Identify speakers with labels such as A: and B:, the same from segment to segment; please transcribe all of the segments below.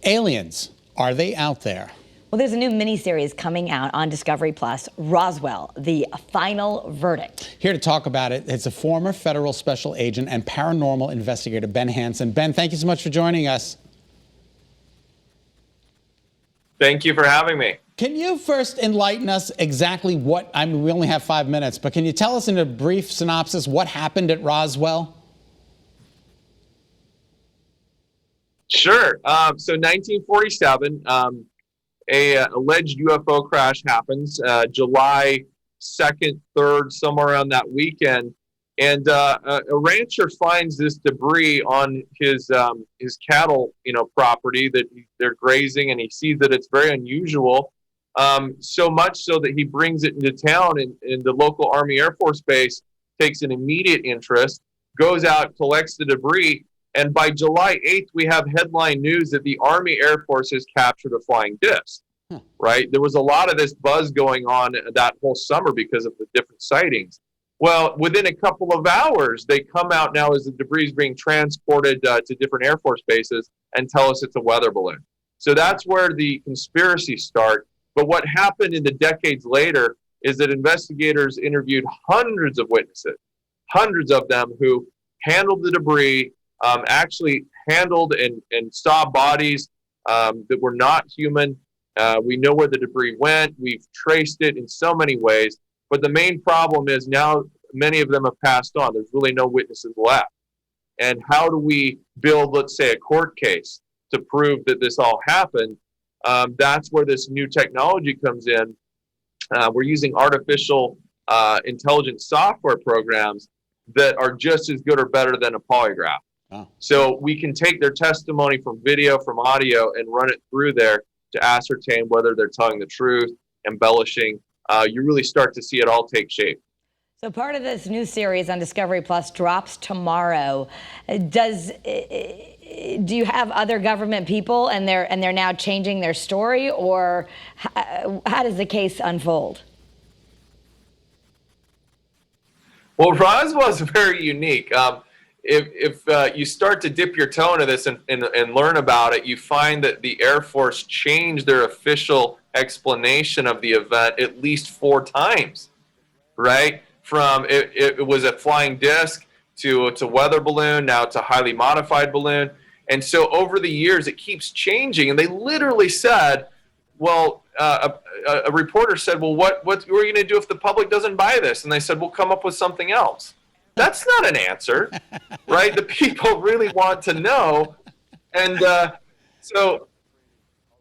A: Aliens, are they out there?
B: Well, there's a new miniseries coming out on Discovery Plus, Roswell, the final verdict.
A: Here to talk about it, it's a former federal special agent and paranormal investigator, Ben Hansen. Ben, thank you so much for joining us.
C: Thank you for having me.
A: Can you first enlighten us exactly we only have 5 minutes, but can you tell us in a brief synopsis what happened at Roswell?
C: Sure. So 1947, a alleged UFO crash happens, July 2nd, 3rd, somewhere around that weekend. And a rancher finds this debris on his cattle, property that they're grazing, and he sees that it's very unusual. So much so that he brings it into town, and the local Army Air Force Base takes an immediate interest, goes out, collects the debris, and by July 8th, we have headline news that the Army Air Force has captured a flying disc, right? There was a lot of this buzz going on that whole summer because of the different sightings. Well, within a couple of hours, they come out now as the debris is being transported to different Air Force bases and tell us it's a weather balloon. So that's where the conspiracies start. But what happened in the decades later is that investigators interviewed hundreds of witnesses, hundreds of them who handled the debris, actually handled and saw bodies that were not human. We know where the debris went. We've traced it in so many ways. But the main problem is now many of them have passed on. There's really no witnesses left. And how do we build, let's say, a court case to prove that this all happened? That's where this new technology comes in. We're using artificial intelligence software programs that are just as good or better than a polygraph. Oh. So we can take their testimony from video, from audio, and run it through there to ascertain whether they're telling the truth, embellishing. You really start to see it all take shape.
B: So part of this new series on Discovery Plus drops tomorrow. Do you have other government people and they're now changing their story, or how does the case unfold?
C: Well, Roswell is very unique. If you start to dip your toe into this and learn about it, you find that the Air Force changed their official explanation of the event at least 4 times, right? From it was a flying disc to a weather balloon, now it's a highly modified balloon. And so over the years, it keeps changing. And they literally said, well, a reporter said, well, what are you going to do if the public doesn't buy this? And they said, we'll come up with something else. That's not an answer, right? The people really want to know. And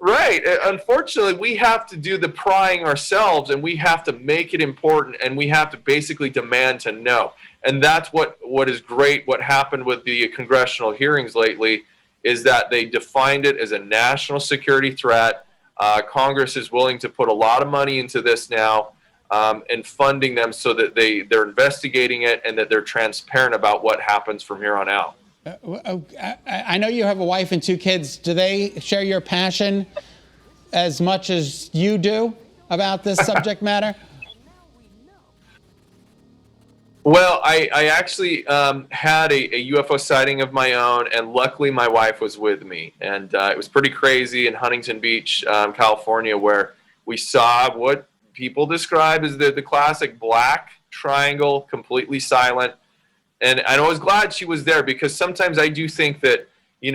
C: right. Unfortunately, we have to do the prying ourselves, and we have to make it important, and we have to basically demand to know. And that's what is great. What happened with the congressional hearings lately is that they defined it as a national security threat. Congress is willing to put a lot of money into this now. And funding them so that they're investigating it and that they're transparent about what happens from here on out.
A: I know you have a wife and 2 kids. Do they share your passion as much as you do about this subject matter?
C: Well, I actually had a UFO sighting of my own, and luckily my wife was with me. And it was pretty crazy in Huntington Beach, California, where we saw what people describe as the classic black triangle, completely silent. And I was glad she was there, because sometimes I do think that,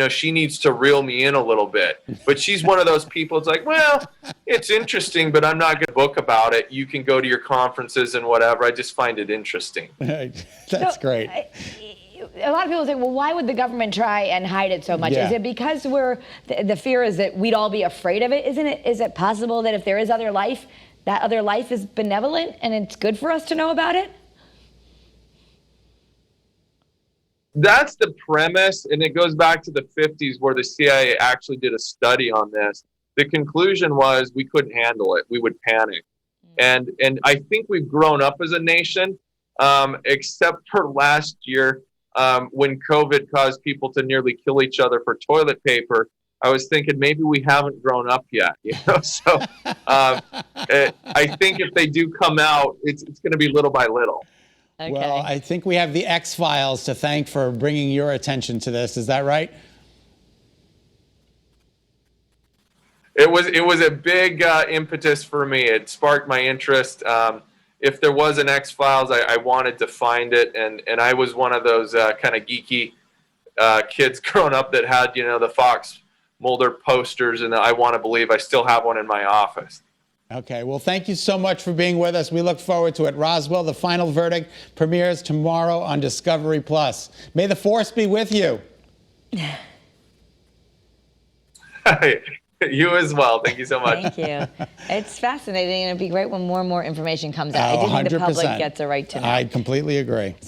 C: she needs to reel me in a little bit. But she's one of those people, it's like, well, it's interesting, but I'm not going to book about it. You can go to your conferences and whatever. I just find it interesting.
A: That's great.
B: A lot of people say, well, why would the government try and hide it so much?
A: Yeah.
B: Is it because the fear is that we'd all be afraid of it? Is it possible that if there is other life, that other life is benevolent and it's good for us to know about it?
C: That's the premise, and it goes back to the 50s where the CIA actually did a study on this. The conclusion was we couldn't handle it. We would panic. And I think we've grown up as a nation, except for last year when COVID caused people to nearly kill each other for toilet paper. I was thinking maybe we haven't grown up yet, So I think if they do come out, it's going to be little by little.
B: Okay.
A: Well, I think we have the X-Files to thank for bringing your attention to this. Is that right?
C: It was a big impetus for me. It sparked my interest. If there was an X-Files, I wanted to find it, and I was one of those kind of geeky kids growing up that had the Fox Mulder posters, and I want to believe I still have one in my office.
A: Okay, well, thank you so much for being with us. We look forward to it. Roswell, the final verdict, premieres tomorrow on Discovery Plus. May the force be with you.
C: You as well. Thank you so much.
B: Thank you. It's fascinating, and it'd be great when more and more information comes out. I do think the public gets a right to know.
A: I completely agree.